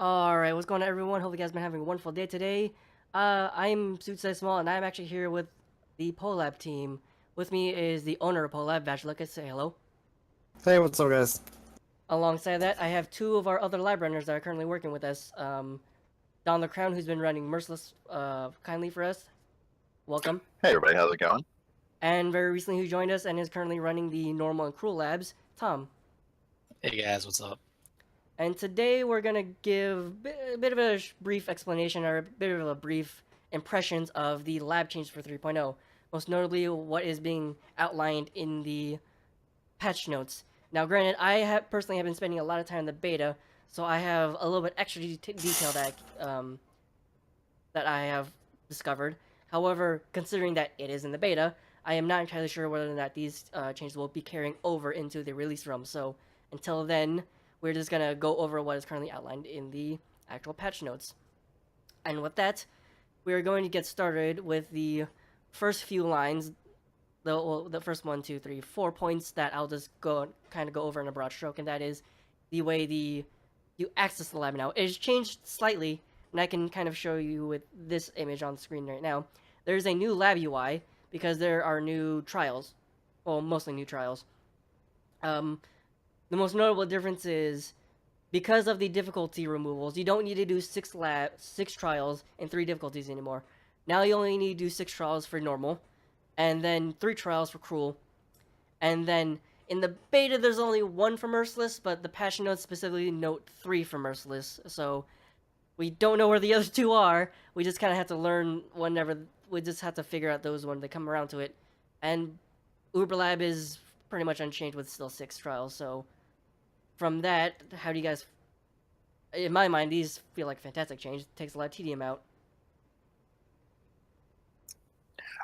Alright, what's going on everyone? Hope you guys been having a wonderful day today. I'm Suit Size Small and I'm actually here with the Poelab team. With me is the owner of Poelab, Lucas. Say hello. Hey, what's up, guys? Alongside that, I have two of our other lab runners that are currently working with us. Don the Crown, who's been running Merciless kindly for us. Welcome. Hey everybody, how's it going? And very recently who joined us and is currently running the Normal and Cruel labs, Tom. Hey guys, what's up? And today we're gonna give a bit of a brief explanation or a bit of a brief impressions of the lab change for 3.0. Most notably, what is being outlined in the patch notes. Now, granted, I have personally have been spending a lot of time in the beta, so I have a little bit extra detail that I have discovered. However, considering that it is in the beta, I am not entirely sure whether or not these changes will be carrying over into the release realm. So until then, we're just gonna go over what is currently outlined in the actual patch notes. And with that, we're going to get started with the first few lines, the first 1, 2, 3, 4 points that I'll just go over in a broad stroke, and that is the way you access the lab now. It has changed slightly, and I can kind of show you with this image on the screen right now. There's a new lab UI because there are new trials, well, mostly new trials. The most notable difference is because of the difficulty removals, you don't need to do six trials and 3 difficulties anymore. Now you only need to do 6 trials for normal, and then 3 trials for cruel. And then in the beta, there's only 1 for merciless, but the patch notes specifically note 3 for merciless. So we don't know where the other 2 are. We just kind of have to learn whenever. We just have to figure out those when they come around to it. And Uberlab is pretty much unchanged with still 6 trials. So from that, how do you guys? In my mind, these feel like a fantastic change. It takes a lot of tedium out.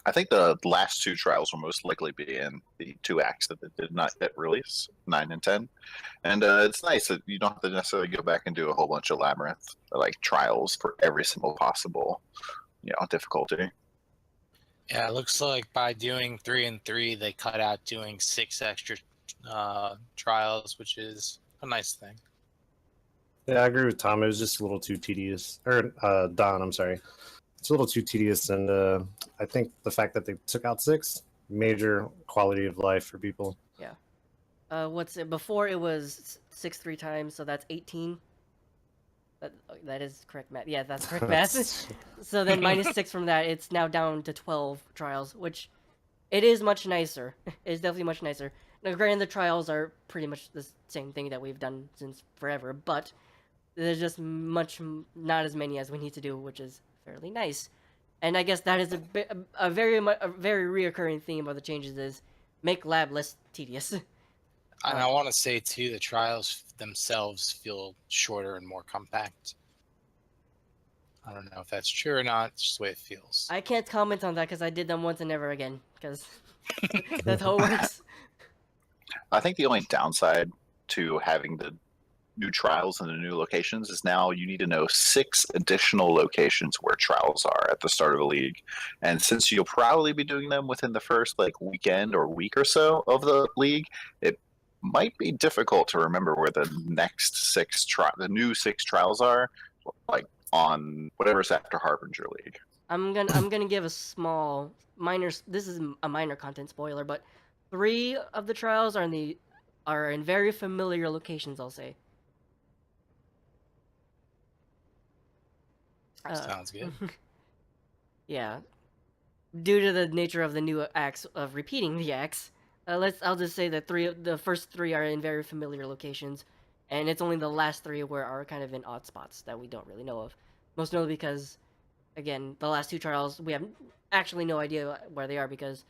I think the last 2 trials will most likely be in the 2 acts that did not get release, 9 and 10. And it's nice that you don't have to necessarily go back and do a whole bunch of labyrinth like trials for every single possible, difficulty. Yeah, it looks like by doing 3 and 3, they cut out doing 6 extra trials, which is a nice thing. Yeah, I agree with Tom. It was just a little too tedious. Or, Don, I'm sorry. It's a little too tedious, and I think the fact that they took out 6, major quality of life for people. Yeah. What's it? Before it was 6 3 times, so that's 18. That is correct math. Yeah, that's correct math. So then minus 6 from that, it's now down to 12 trials, which it is much nicer. It's definitely much nicer. Now, granted, the trials are pretty much the same thing that we've done since forever, but there's just not as many as we need to do, which is fairly nice. And I guess that is a very reoccurring theme of the changes is make lab less tedious. And I want to say too, the trials themselves feel shorter and more compact. I don't know if that's true or not. It's just the way it feels. I can't comment on that because I did them once and never again. Because that's how it works. I think the only downside to having the new trials and the new locations is now you need to know 6 additional locations where trials are at the start of the league. And since you'll probably be doing them within the first weekend or week or so of the league, it might be difficult to remember where the next the new 6 trials are, on whatever's after Harbinger League. I'm gonna give a small minor. This is a minor content spoiler, but 3 of the trials are in very familiar locations. I'll say. Sounds good. Yeah, due to the nature of the new acts of repeating the acts, I'll just say that the first 3 are in very familiar locations, and it's only the last 3 where are kind of in odd spots that we don't really know of. Most notably because, again, the last 2 trials we have actually no idea where they are because,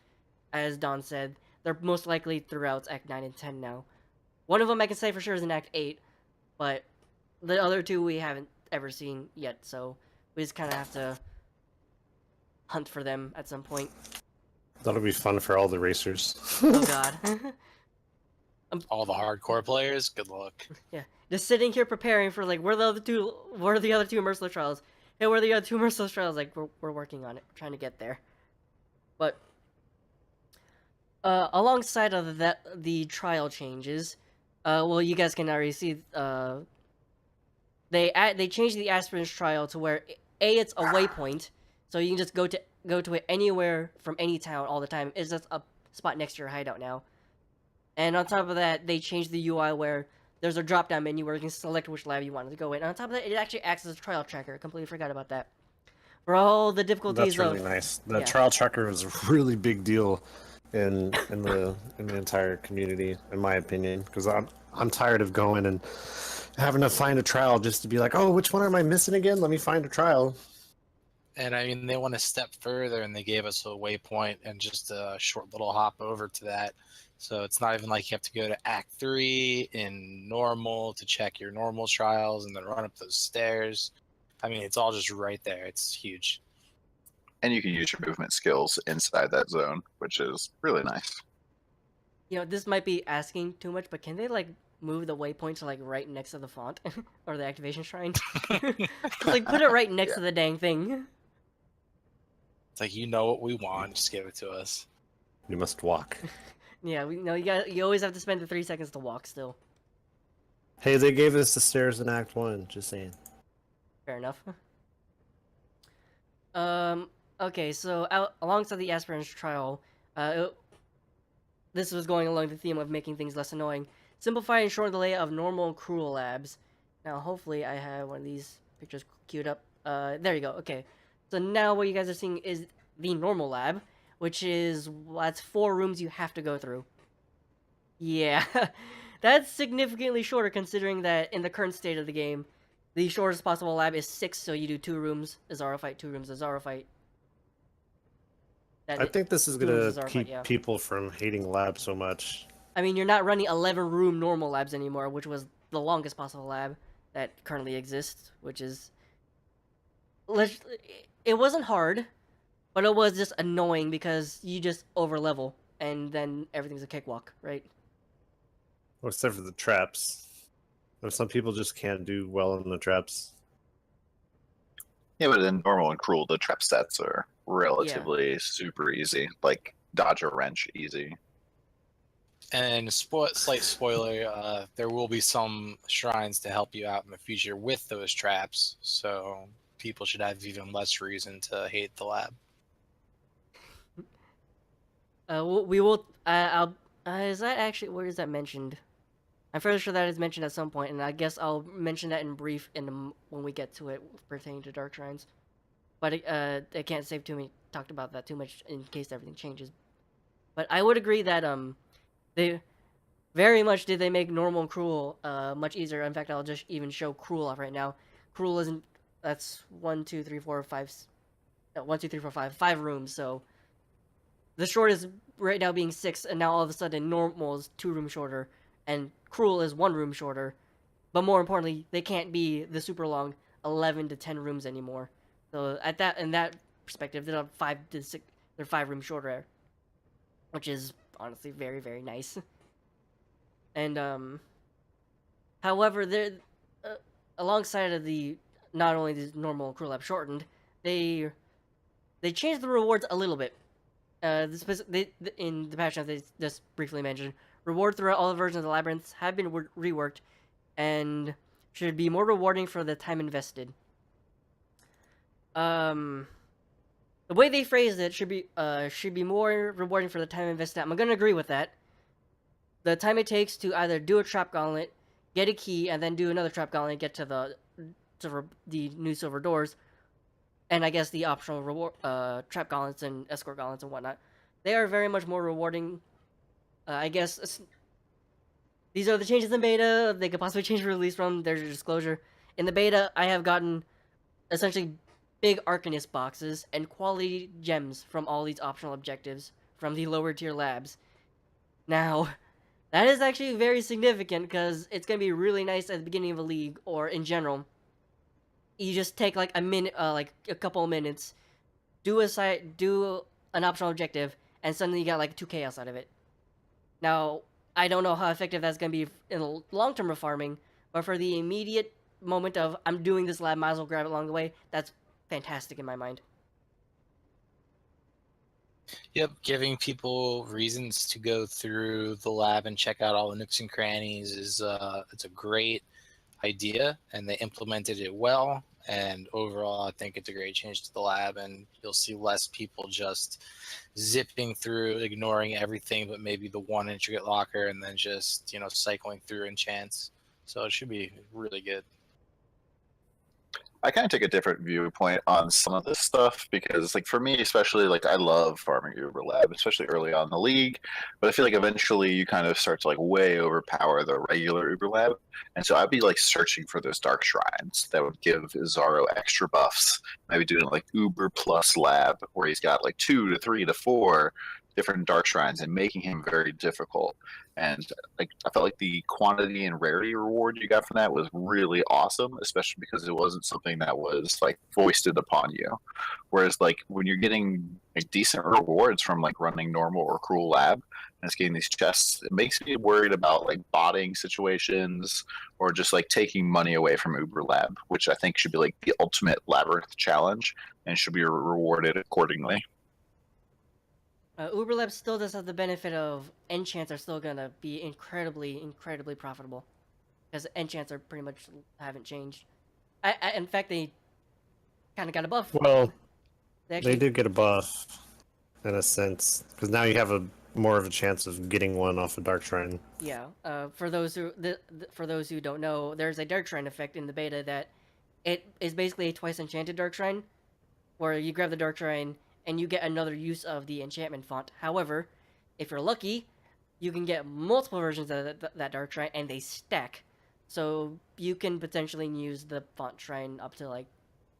as Don said, they're most likely throughout Act 9 and 10 now. One of them I can say for sure is in Act 8, but the other 2 we haven't ever seen yet, so we just kind of have to hunt for them at some point. That'll be fun for all the racers. Oh god. All the hardcore players, good luck. Yeah, just sitting here preparing for where are the other two merciless trials? Hey, where are the other 2 merciless trials? We're working on it, trying to get there. But alongside of the trial changes, well, you guys can already see they changed the aspirants trial to where it's a waypoint, so you can just go to it anywhere from any town all the time. It's just a spot next to your hideout now. And on top of that, they changed the UI where there's a drop-down menu where you can select which lab you want to go in. And on top of that, it actually acts as a trial tracker. I completely forgot about that. For all the difficulties That's really nice. The trial tracker is a really big deal in the entire community, in my opinion, because I'm tired of going and having to find a trial just to be like, oh, which one am I missing again? Let me find a trial. And I mean, they went a step further and they gave us a waypoint and just a short little hop over to that. So it's not even like you have to go to Act 3 in normal to check your normal trials and then run up those stairs. I mean, it's all just right there. It's huge. And you can use your movement skills inside that zone, which is really nice. You know, this might be asking too much, but can they like move the waypoint to like right next to the font or the activation shrine? Like put it right next to the dang thing. It's like, you know what we want, just give it to us. You must walk. Yeah, we know you always have to spend the 3 seconds to walk still. Hey, they gave us the stairs in Act 1, just saying. Fair enough. Okay, so alongside the aspirants trial, this was going along the theme of making things less annoying. Simplify and shorten the layout of normal and cruel labs. Now, hopefully I have one of these pictures queued up. There you go, okay. So now what you guys are seeing is the normal lab, which is, that's 4 rooms you have to go through. Yeah, that's significantly shorter considering that in the current state of the game, the shortest possible lab is 6, so you do 2 rooms, Izaro fight, 2 rooms, Izaro fight. I think this is going to keep people from hating labs so much. I mean, you're not running 11-room normal labs anymore, which was the longest possible lab that currently exists, which is... It wasn't hard, but it was just annoying because you just over-level, and then everything's a cakewalk, right? Well, except for the traps. Some people just can't do well in the traps. Yeah, but in normal and cruel, the trap sets are relatively super easy. Like dodge a wrench easy. And slight spoiler, there will be some shrines to help you out in the future with those traps, so people should have even less reason to hate the lab. We will. Is that actually, where is that mentioned? I'm fairly sure that is mentioned at some point, and I guess I'll mention that in brief when we get to it pertaining to Dark Shrines. But I can't save too many talked about that too much in case everything changes. But I would agree that they very much did they make normal and cruel much easier. In fact, I'll just even show cruel off right now. Cruel isn't. That's 1, 2, 3, 4, 5. No, 1, 2, 3, 4, 5. 5 rooms. So the shortest right now being 6, and now all of a sudden normal is 2 rooms shorter, and cruel is 1 room shorter. But more importantly, they can't be the super long 11 to 10 rooms anymore. So in that perspective, they're 5 to 6. They're 5 rooms shorter, which is honestly very, very nice. And however, they're alongside of the not only the normal cruel lab shortened, they changed the rewards a little bit. In the patch notes they just briefly mentioned, reward throughout all the versions of the labyrinths have been reworked and should be more rewarding for the time invested. The way they phrased it should be more rewarding for the time invested. I'm gonna agree with that. The time it takes to either do a trap gauntlet, get a key, and then do another trap gauntlet and get to the new silver doors, and I guess the optional reward trap gauntlets and escort gauntlets and whatnot, they are very much more rewarding. I guess these are the changes in beta. They could possibly change the release from. There's a disclosure. In the beta, I have gotten essentially big Arcanist boxes and quality gems from all these optional objectives from the lower tier labs. Now, that is actually very significant because it's going to be really nice at the beginning of a league or in general. You just take like a minute, like a couple of minutes, do an optional objective, and suddenly you got like 2 chaos out of it. Now, I don't know how effective that's going to be in the long term of farming, but for the immediate moment of I'm doing this lab, might as well grab it along the way, that's fantastic in my mind. Yep, giving people reasons to go through the lab and check out all the nooks and crannies is it's a great idea, and they implemented it well. And overall, I think it's a great change to the lab, and you'll see less people just zipping through, ignoring everything but maybe the one intricate locker, and then just, you know, cycling through enchants. So it should be really good. I kind of take a different viewpoint on some of this stuff because, like, for me, especially, like, I love farming Uber Lab, especially early on in the league. But I feel like eventually you kind of start to, like, way overpower the regular Uber Lab. And so I'd be, like, searching for those dark shrines that would give Izaro extra buffs. Maybe doing, like, Uber plus Lab, where he's got, like, 2 to 3 to 4 different dark shrines and making him very difficult. And like I felt like the quantity and rarity reward you got from that was really awesome, especially because it wasn't something that was like foisted upon you. Whereas like when you're getting like decent rewards from like running normal or cruel lab and it's getting these chests, it makes me worried about like botting situations or just like taking money away from Uber Lab, which I think should be like the ultimate labyrinth challenge and should be rewarded accordingly. Uber Lab still does have the benefit of enchants are still gonna be incredibly profitable, because enchants are pretty much haven't changed. In fact, they kind of got a buff. Well, They they did get a buff in a sense because now you have a more of a chance of getting one off a Dark Shrine. Yeah. For those who for those who don't know, there's a Dark Shrine effect in the beta that it is basically a twice enchanted Dark Shrine, where you grab the Dark Shrine and you get another use of the enchantment font. However, if you're lucky, you can get multiple versions of that Dark Shrine, and they stack. So you can potentially use the font shrine up to like,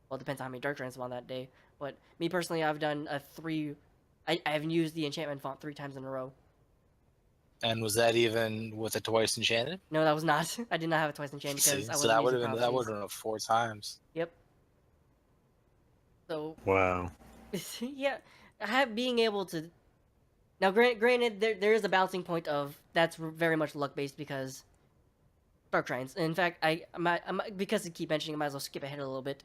well, it depends on how many Dark Shrines on that day. But me personally, I've done I've used the enchantment font 3 times in a row. And was that even with a twice enchanted? No, that was not. I did not have a twice enchanted because I So wasn't that would using have been prophecies. 4 times. Yep. So Wow. yeah, being able to now, granted, there is a balancing point of that's very much luck based because Dark Shrines. In fact, because I keep mentioning, I might as well skip ahead a little bit.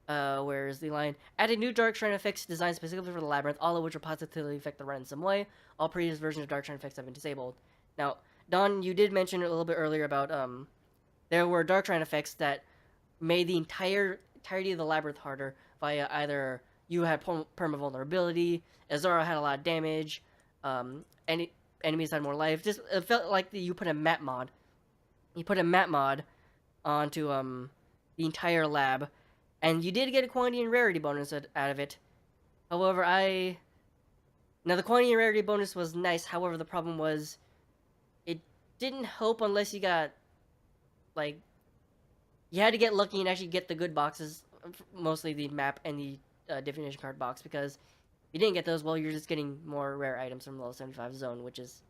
Where is the line? Added new Dark Shrine effects designed specifically for the Labyrinth, all of which will positively affect the run in some way. All previous versions of Dark Shrine effects have been disabled. Now, Don, you did mention a little bit earlier about there were Dark Shrine effects that made the entirety of the Labyrinth harder via either you had perma vulnerability, Izaro had a lot of damage, enemies had more life. Just it felt like you put a map mod. You put a map mod onto the entire lab, and you did get a quantity and rarity bonus out of it. However, now the quantity and rarity bonus was nice. However, the problem was it didn't help unless you got like you had to get lucky and actually get the good boxes, mostly the map and the divination card box, because if you didn't get those, well, you're just getting more rare items from the level 75 zone, which is,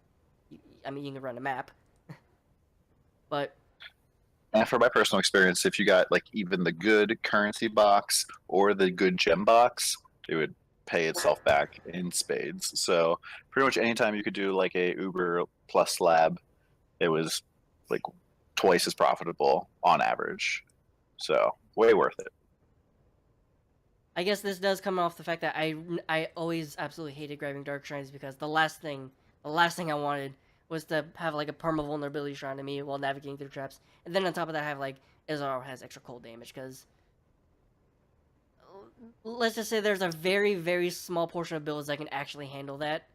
I mean, you can run a map. But And for my personal experience, if you got like even the good currency box or the good gem box, it would pay itself back in spades. So pretty much anytime you could do like a Uber plus lab, it was like twice as profitable on average. So way worth it. I guess this does come off the fact that I always absolutely hated grabbing Dark Shrines, because the last thing I wanted was to have like a perma vulnerability shrine to me while navigating through traps, and then on top of that have like Izaro has extra cold damage, because let's just say there's a very small portion of builds that can actually handle that.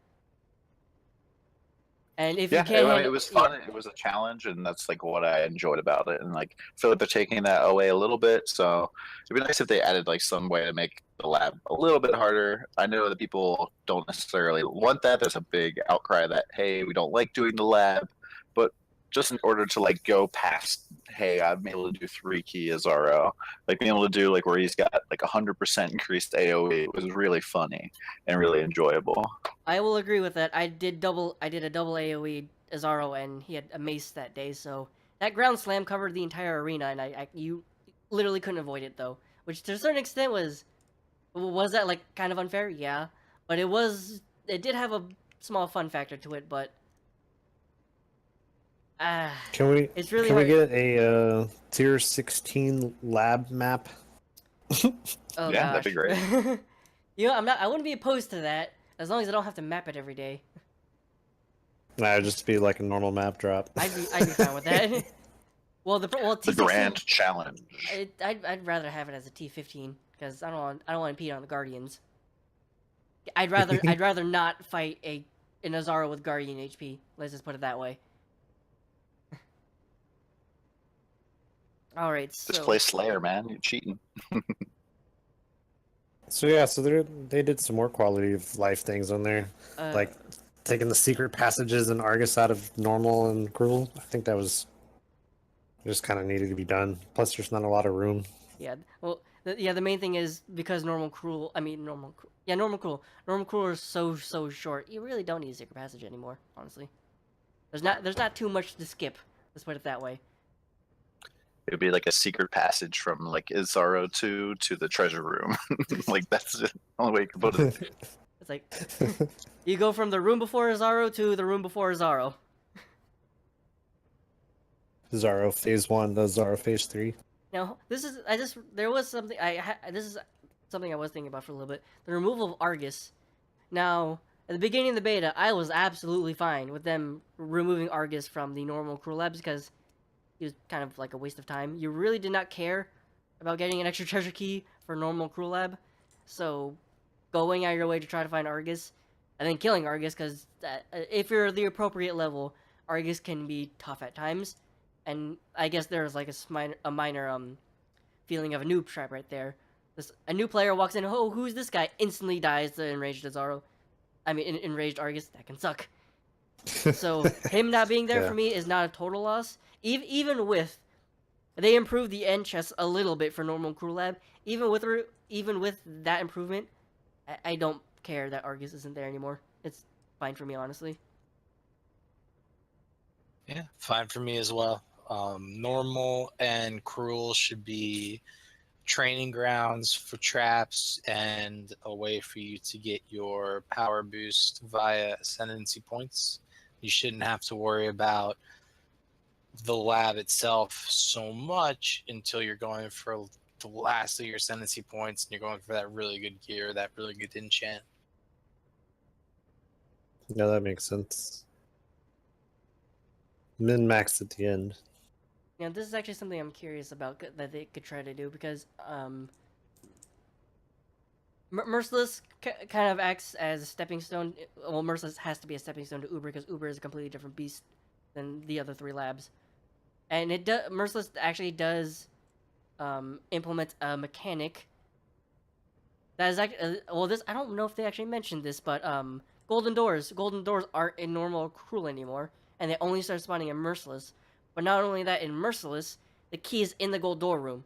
And if you can't, it was fun. Yeah. It was a challenge, and that's like what I enjoyed about it. And like, I feel like they're taking that away a little bit. So it'd be nice if they added like some way to make the lab a little bit harder. I know that people don't necessarily want that. There's a big outcry that, hey, we don't like doing the lab, but just in order to like go past, hey, I'm able to do 3 key Izaro, like being able to do like where he's got like 100% increased AoE was really funny and really enjoyable. I will agree with that. I did a double AoE Izaro, and he had a mace that day, so that ground slam covered the entire arena, and you literally couldn't avoid it though, which to a certain extent was that like kind of unfair? Yeah, but it did have a small fun factor to it, but it's really can hard. we get a tier 16 lab map? Oh, yeah, that'd be great. You know, I wouldn't be opposed to that, as long as I don't have to map it every day. Nah, it'd just be like a normal map drop. I'd be fine with that. Well, well, The T16. grand challenge. I'd rather have it as a T15 because I don't want to impede on the Guardians. I'd rather not fight an Izaro with Guardian HP. Let's just put it that way. All right, so Just play Slayer, man. You're cheating. So yeah, so they did some more quality of life things on there, like taking the secret passages and Argus out of normal and cruel. I think that was just kind of needed to be done. Plus, there's not a lot of room. yeah, well, the main thing is because normal cruel. I mean normal. Yeah, normal cruel is so short. You really don't need a secret passage anymore. Honestly, there's not too much to skip. Let's put it that way. It would be like a secret passage from like Izaro to the treasure room. Like that's the only way you can put it. It's like you go from the room before Izaro to the room before Izaro. Zaro Phase 1, the Zaro Phase 3. Now, this is there was something this is something I was thinking about for a little bit. The removal of Argus. Now, at the beginning of the beta, I was absolutely fine with them removing Argus from the normal Cruel Labs because he was kind of like a waste of time. You really did not care about getting an extra treasure key for normal Cruel Lab, so going out of your way to try to find Argus and then killing Argus because if you're the appropriate level, Argus can be tough at times. And I guess there's like a minor feeling of a noob trap right there. A new player walks in, oh, who's this guy? Instantly dies to enraged Izaro. I mean, enraged Argus. That can suck. So him not being there for me is not a total loss. Even with they improved the end chest a little bit for normal Cruel Lab. Even with that improvement, I don't care that Argus isn't there anymore. It's fine for me, honestly. Yeah, fine for me as well. Normal and cruel should be training grounds for traps and a way for you to get your power boost via ascendancy points. You shouldn't have to worry about the lab itself so much until you're going for the last of your ascendancy points and you're going for that really good gear, that really good enchant. Yeah, that makes sense. Min-max at the end. Yeah, this is actually something I'm curious about that they could try to do because Merciless kind of acts as a stepping stone. Well, Merciless has to be a stepping stone to Uber because Uber is a completely different beast than the other three labs, and Merciless actually does implement a mechanic that is actually well. This I don't know if they actually mentioned this, but golden doors aren't in normal cruel anymore, and they only start spawning in Merciless. But not only that, in Merciless, the key is in the gold door room,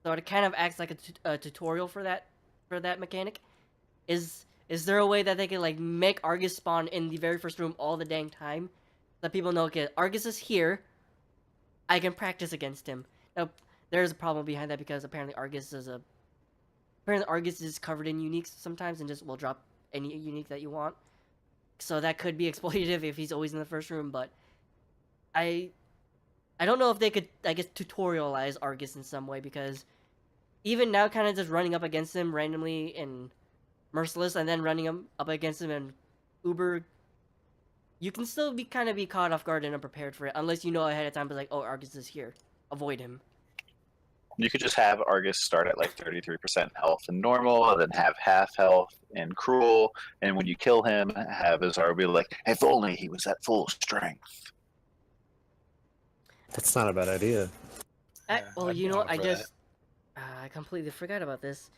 so it kind of acts like a tutorial for that mechanic. Is there a way that they can like make Argus spawn in the very first room all the dang time, so that people know, okay, Argus is here, I can practice against him. Now, there's a problem behind that because apparently Argus is covered in uniques sometimes and just will drop any unique that you want. So that could be exploitative if he's always in the first room, but I don't know if they could, I guess, tutorialize Argus in some way, because even now, kind of just running up against him randomly in Merciless and then running up against him in Uber, you can still be caught off guard and unprepared for it, unless you know ahead of time, but like, oh, Argus is here. Avoid him. You could just have Argus start at like 33% health in normal, and then have half health in cruel, and when you kill him, have Izaro be like, if only he was at full strength. That's not a bad idea. Well, you know, I completely forgot about this.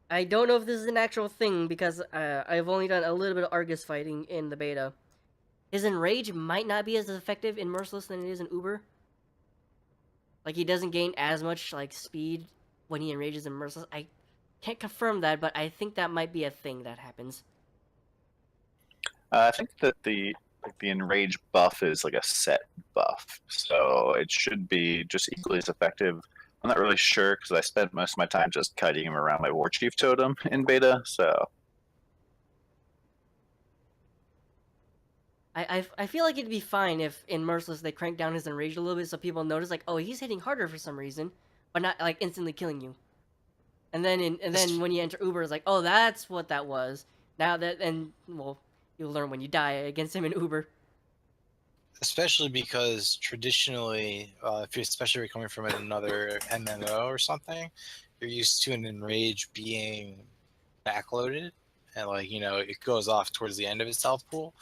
I don't know if this is an actual thing because I've only done a little bit of Argus fighting in the beta. His Enrage might not be as effective in Merciless than it is in Uber. Like, he doesn't gain as much like speed when he enrages in Merciless. I can't confirm that, but I think that might be a thing that happens. I think that the enrage buff is like a set buff, so it should be just equally as effective. I'm not really sure because I spent most of my time just kiting him around my War Chief totem in beta, so I feel like it'd be fine if in Merciless they crank down his enrage a little bit so people notice, like, oh, he's hitting harder for some reason, but not like instantly killing you. And then when you enter Uber, it's like, oh, that's what that was. Now that, and well, you'll learn when you die against him in Uber. especially because traditionally, especially if you're coming from another MMO or something, you're used to an enrage being backloaded, and it goes off towards the end of its health pool.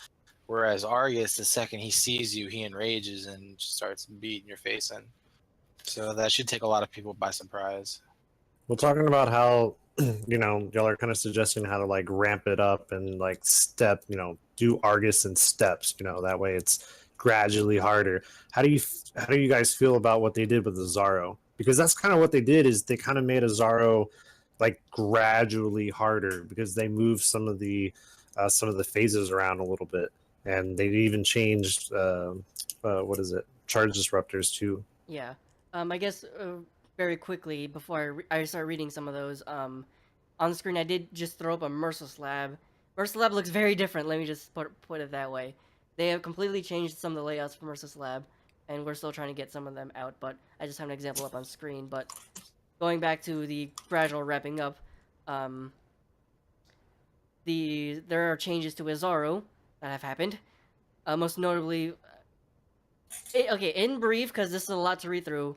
Whereas Argus, the second he sees you, he enrages and starts beating your face in. So that should take a lot of people by surprise. We're talking about how y'all are kind of suggesting how to like ramp it up and like step, do Argus in steps. That way it's gradually harder. How do you guys feel about what they did with Izaro? Because that's kind of what they did, is they kind of made Izaro like gradually harder, because they moved some of the phases around a little bit, and they even changed what is it, charge disruptors too. Yeah. I guess very quickly before I start reading some of those, on the screen I did just throw up a Merciless Lab. Merciless Lab looks very different. Let me just put it that way. They have completely changed some of the layouts for Merciless Lab, and we're still trying to get some of them out. But I just have an example up on screen. But going back to the gradual wrapping up, um, there are changes to Izaro that have happened. Most notably, okay, in brief, because this is a lot to read through.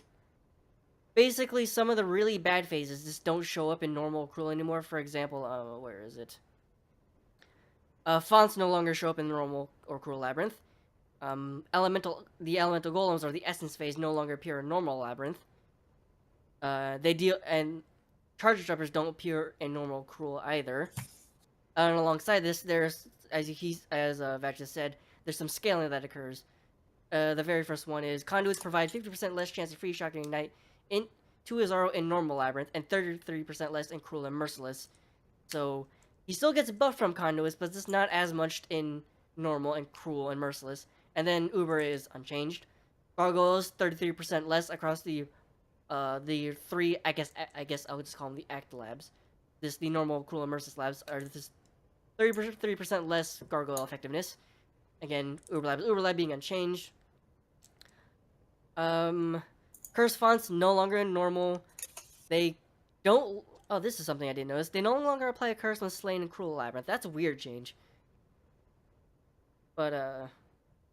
Basically, some of the really bad phases just don't show up in normal cruel anymore. For example, where is it? Fonts no longer show up in normal or cruel labyrinth. The elemental golems or the essence phase no longer appear in normal labyrinth. And charge disruptors don't appear in normal cruel either. And alongside this, there's as Vac just said, there's some scaling that occurs. The very first one is conduits provide 50% less chance of free shock during night in 2 Izaro in normal labyrinth and 33% less in cruel and merciless. So he still gets a buff from conduits, but it's not as much in normal and cruel and merciless. And then Uber is unchanged. Gargoyles 33% less across the three, I guess I would just call them the act labs. The normal cruel and merciless labs are this 33% less gargoyle effectiveness. Again, Uber Lab being unchanged. Curse fonts no longer in normal. They don't. Oh, this is something I didn't notice. They no longer apply a curse when slain in Cruel Labyrinth. That's a weird change. But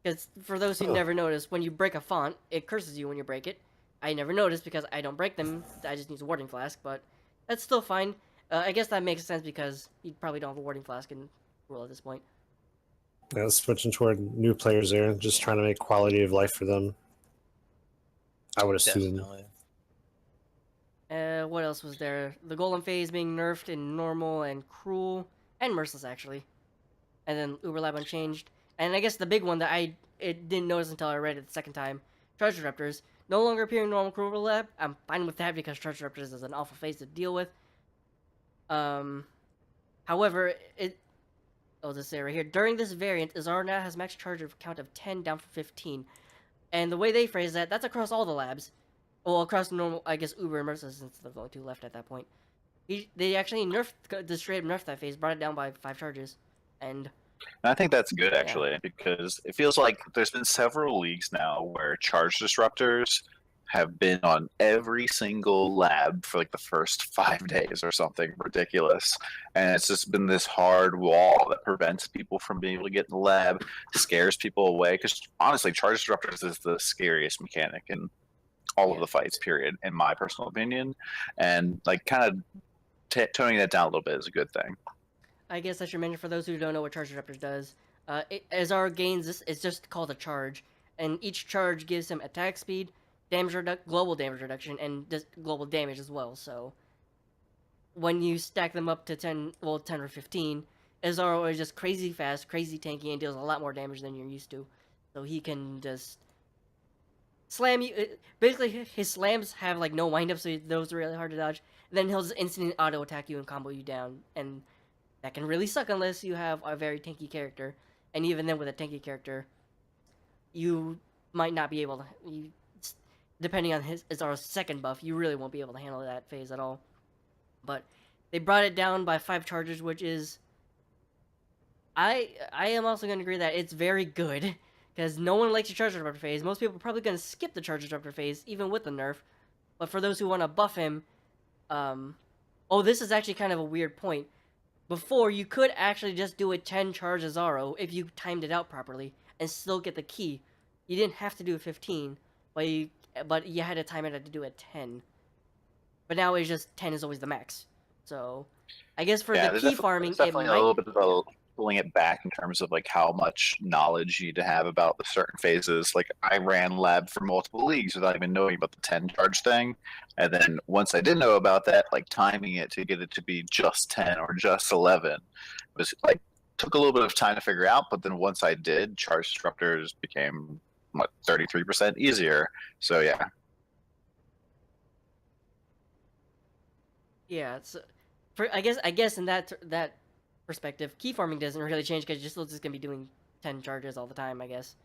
because for those who never noticed, when you break a font, it curses you when you break it. I never noticed because I don't break them. I just use a warding flask, but that's still fine. I guess that makes sense because you probably don't have a warding flask in Rule at this point. Yeah, switching toward new players there, just trying to make quality of life for them, I would assume. Definitely. What else was there? The Golem phase being nerfed in normal and cruel and merciless actually, and then Uber Lab unchanged. And I guess the big one that I didn't notice until I read it the second time: Charge Disruptors no longer appear in normal cruel lab. I'm fine with that because Charge Disruptors is an awful phase to deal with. However, I'll just say right here, during this variant, Izaro now has max charge count of 10 down from 15. And the way they phrase that, that's across all the labs. Well, across normal, I guess Uber and Merciless, since there's only 2 left at that point. They actually straight up nerfed that phase, brought it down by 5 charges. And I think that's good, actually, because it feels like there's been several leagues now where charge disruptors have been on every single lab for like the first 5 days or something ridiculous. And it's just been this hard wall that prevents people from being able to get in the lab, scares people away. Because honestly, charge disruptors is the scariest mechanic in all of the fights, period, in my personal opinion. And like kind of toning that down a little bit is a good thing. I guess I should mention for those who don't know what Charge Disruptors does, Izaro gains this, it's just called a charge. And each charge gives him attack speed, global damage reduction, and global damage as well. So when you stack them up to 10 or 15, Izaro is just crazy fast, crazy tanky, and deals a lot more damage than you're used to. So he can just slam you. Basically, his slams have like no windup, so those are really hard to dodge. And then he'll just instantly auto attack you and combo you down, and that can really suck unless you have a very tanky character. And even then, with a tanky character, you might not be able to. Depending on Izaro's second buff, you really won't be able to handle that phase at all. But they brought it down by 5 charges, which is... I am also going to agree that it's very good, because no one likes your Charge Disruptor phase. Most people are probably going to skip the Charge Disruptor phase, even with the nerf. But for those who want to buff him... oh, this is actually kind of a weird point. Before, you could actually just do a 10 charge Izaro if you timed it out properly, and still get the key. you didn't have to do 15, but you had a time it to do at 10. But now it's just 10 is always the max. So I guess for the key farming, there's it definitely might. a little bit of a pulling it back in terms of like how much knowledge you need to have about the certain phases. Like I ran lab for multiple leagues without even knowing about the 10 charge thing, and then once I did know about that, like timing it to get it to be just 10 or just 11 was like took a little bit of time to figure out. But then once I did, charge disruptors became what 33% easier. So yeah. Yeah, it's I guess in that perspective, key farming doesn't really change because you're still just gonna be doing 10 charges all the time, I guess.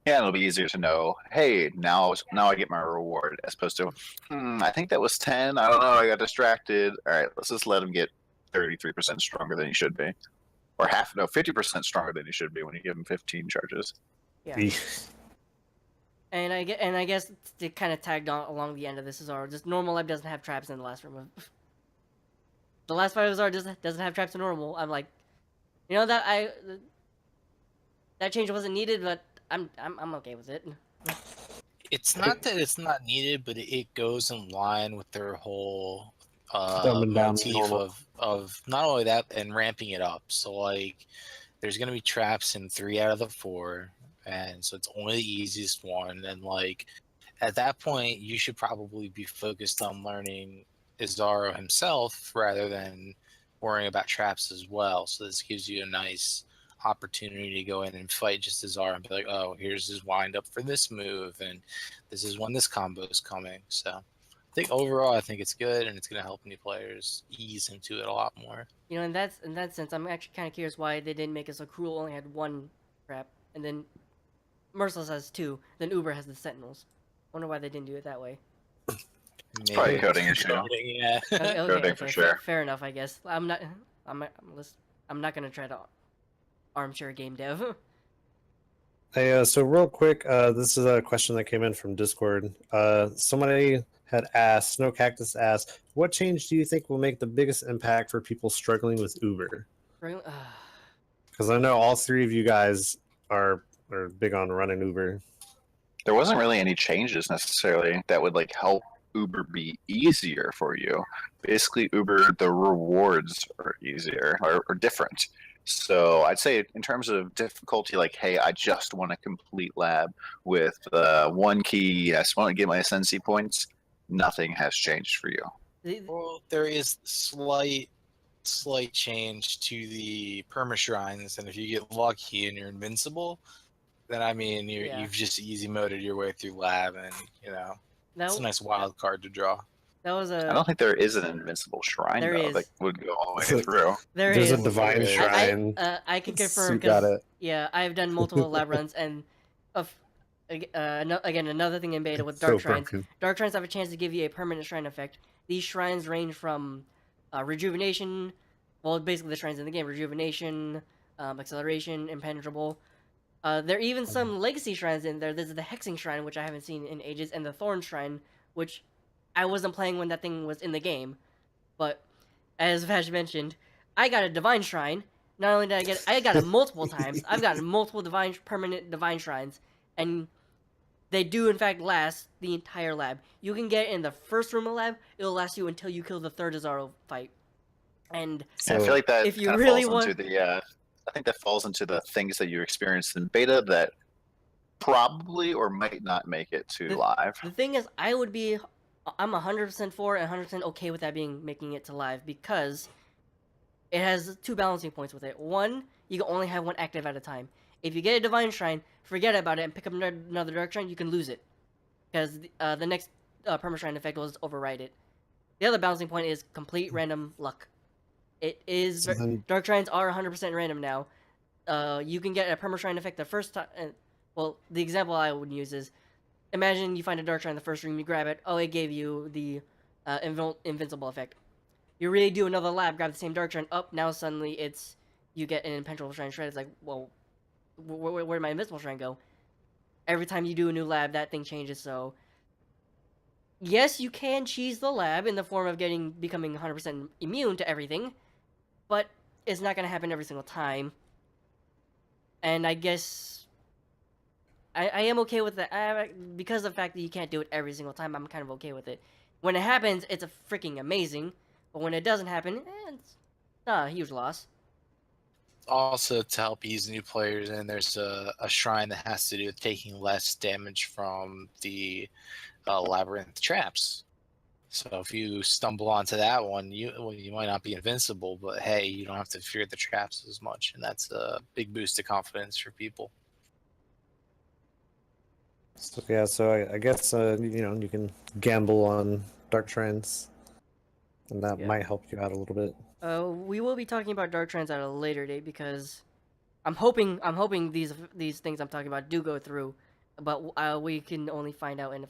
Yeah, it'll be easier to know. Hey, now I get my reward, as opposed to, I think that was 10. I don't know. I got distracted. All right, let's just let him get 33% stronger than he should be, or 50% stronger than he should be when you give him 15 charges. Yeah. And I guess to kind of tagged on along the end of this is just normal lab doesn't have traps in the last room. The last fight of Izaro doesn't have traps in normal. I'm like, that change wasn't needed, but I'm okay with it. It's not that it's not needed, but it goes in line with their whole Dumbing down motif normal. of not only that and ramping it up. So like, there's gonna be traps in 3 out of the 4, and so it's only the easiest one. And like, at that point, you should probably be focused on learning Izaro himself rather than worrying about traps as well. So this gives you a nice opportunity to go in and fight just Izaro and be like, oh, here's his wind up for this move, and this is when this combo is coming. So I think overall, I think it's good, and it's going to help new players ease into it a lot more. In that sense, I'm actually kind of curious why they didn't make it so Cruel only had 1 trap, and then Merciless has 2, then Uber has the Sentinels. I wonder why they didn't do it that way. It's probably coding issue. Yeah. Coding for sure. Fair enough, I guess. I'm not gonna try to armchair game dev. Hey, so real quick, this is a question that came in from Discord. Somebody had asked, Snow Cactus asked, what change do you think will make the biggest impact for people struggling with Uber? Because I know all 3 of you guys are big on running Uber. There wasn't really any changes necessarily that would like help Uber be easier for you. Basically, Uber, the rewards are easier or different. So I'd say in terms of difficulty, like, hey, I just want to complete lab with 1 key. I just want to get my SNC points. Nothing has changed for you. Well, there is slight change to the perma shrines, and if you get lucky and you're invincible, then I mean you've just easy moded your way through lab, and it's a nice wild card to draw. That was I don't think there is an invincible shrine though that would go all the way through. There's a divine shrine. I can confirm You got because it. I've done multiple lab runs, and again another thing in beta with dark shrines. broken. Dark shrines have a chance to give you a permanent shrine effect. These shrines range from rejuvenation, well, basically the shrines in the game: rejuvenation, acceleration, impenetrable. There are even some legacy shrines in there. There's the hexing shrine, which I haven't seen in ages, and the thorn shrine, which I wasn't playing when that thing was in the game. But as Vash mentioned, I got a divine shrine. Not only did I got it multiple times. I've gotten multiple permanent divine shrines, and they do in fact last the entire lab. You can get it in the first room of lab. It'll last you until you kill the 3rd Izaro fight. And I feel like that if you kind of really falls into the I think that falls into the things that you experienced in beta that probably or might not make it to live. The thing is, I'm 100% for and 100% okay with that making it to live, because it has 2 balancing points with it. 1, you can only have 1 active at a time. If you get a divine shrine, forget about it and pick up another dark shrine, you can lose it, because the next perma shrine effect will just override it. The other balancing point is complete random luck. It is dark shrines are 100% random now. You can get a perma shrine effect the first time. Well, the example I would use is, imagine you find a dark shrine in the first room, you grab it. Oh, it gave you the invincible effect. You really do another lab, grab the same dark shrine. Up now suddenly you get an impenetrable shrine shred. It's like, well, where did my invincible shrine go? Every time you do a new lab, that thing changes. So yes, you can cheese the lab in the form of becoming 100% immune to everything, but it's not going to happen every single time. And I guess I am okay with that. Because of the fact that you can't do it every single time, I'm kind of okay with it. When it happens, it's a freaking amazing. But when it doesn't happen, it's not a huge loss. Also, to help ease new players in, there's a shrine that has to do with taking less damage from the labyrinth traps. So if you stumble onto that one, you might not be invincible, but hey, you don't have to fear the traps as much, and that's a big boost of confidence for people. So yeah, so I guess you can gamble on Dark Trends, and that Yeah. might help you out a little bit. We will be talking about dark trends at a later date because I'm hoping these things I'm talking about do go through, but we can only find out in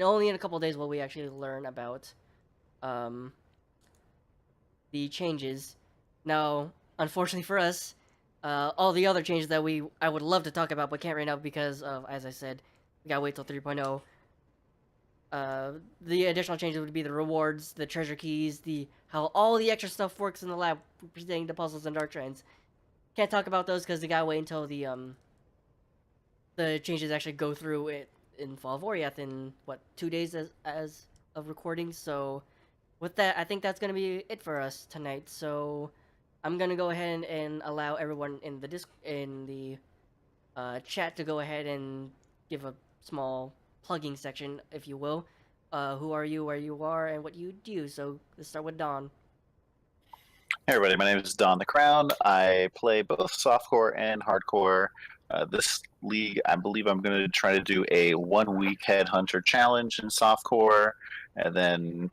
only in a couple of days will we actually learn about um the changes. Now, unfortunately for us, all the other changes that I would love to talk about but can't right now because of, as I said, we gotta wait till 3.0. The additional changes would be the rewards, the treasure keys, the how all the extra stuff works in the lab, presenting the puzzles and dark trends. Can't talk about those because they gotta wait until the changes actually go through it in Fall of Oriath in what 2 days as of recording. So with that, I think that's gonna be it for us tonight. So I'm gonna go ahead and allow everyone in the chat to go ahead and give a small plugging section, if you will. Who are you, where you are, and what you do. So let's start with Don. Hey everybody, my name is Don the Crown. I play both softcore and hardcore. This league, I believe I'm going to try to do a 1 week headhunter challenge in softcore, and then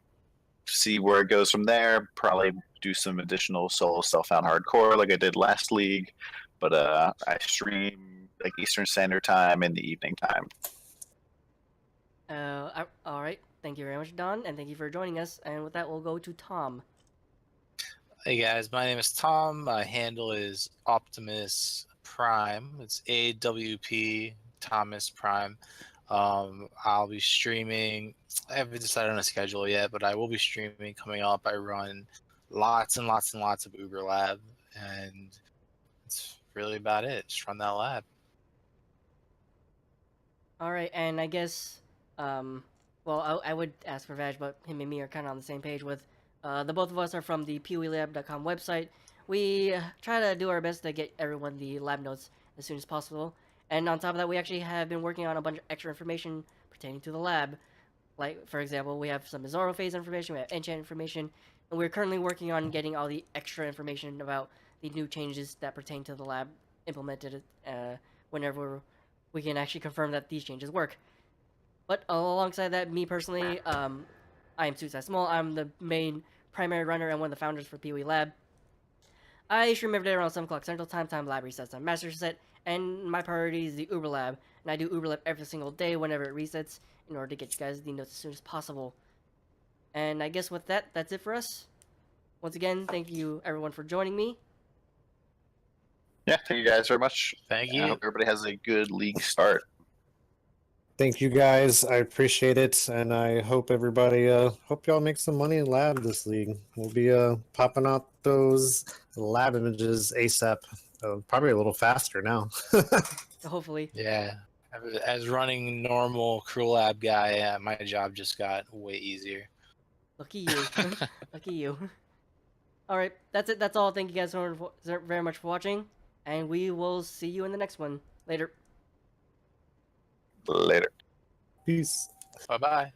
see where it goes from there. Probably do some additional solo stuff on hardcore like I did last league, but I stream like Eastern Standard Time in the evening time. All right. Thank you very much, Don, and thank you for joining us. And with that, we'll go to Tom. Hey guys, my name is Tom. My handle is Optimus Prime. It's AWP Thomas Prime. I'll be streaming. I haven't decided on a schedule yet, but I will be streaming coming up. I run lots and lots and lots of Uber Lab, and it's really about it. Just run that lab. All right, and I guess, well, I would ask for Vaj, but him and me are kind of on the same page with, the both of us are from the Poelab.com website. We try to do our best to get everyone the lab notes as soon as possible. And on top of that, we actually have been working on a bunch of extra information pertaining to the lab. Like, for example, we have some Izaro phase information, we have enchant information, and we're currently working on getting all the extra information about the new changes that pertain to the lab implemented whenever we can actually confirm that these changes work. But alongside that, me personally, I am Suicide Small. I'm the main primary runner and one of the founders for PoE Lab. I stream every day around 7 o'clock Central Time, lab resets on Master Set, and my priority is the Uber Lab. And I do Uber Lab every single day whenever it resets in order to get you guys the notes as soon as possible. And I guess with that, that's it for us. Once again, thank you everyone for joining me. Yeah, thank you guys very much. Thank I you. hope everybody has a good league start. Thank you guys. I appreciate it, and I hope everybody hope y'all make some money in lab this league. We'll be popping out those lab images ASAP. Probably a little faster now. Hopefully. Yeah. As running normal Cruel Lab guy, my job just got way easier. Lucky you. Lucky you. Alright, that's it. That's all. Thank you guys very much for watching. And we will see you in the next one. Later. Later. Peace. Bye-bye.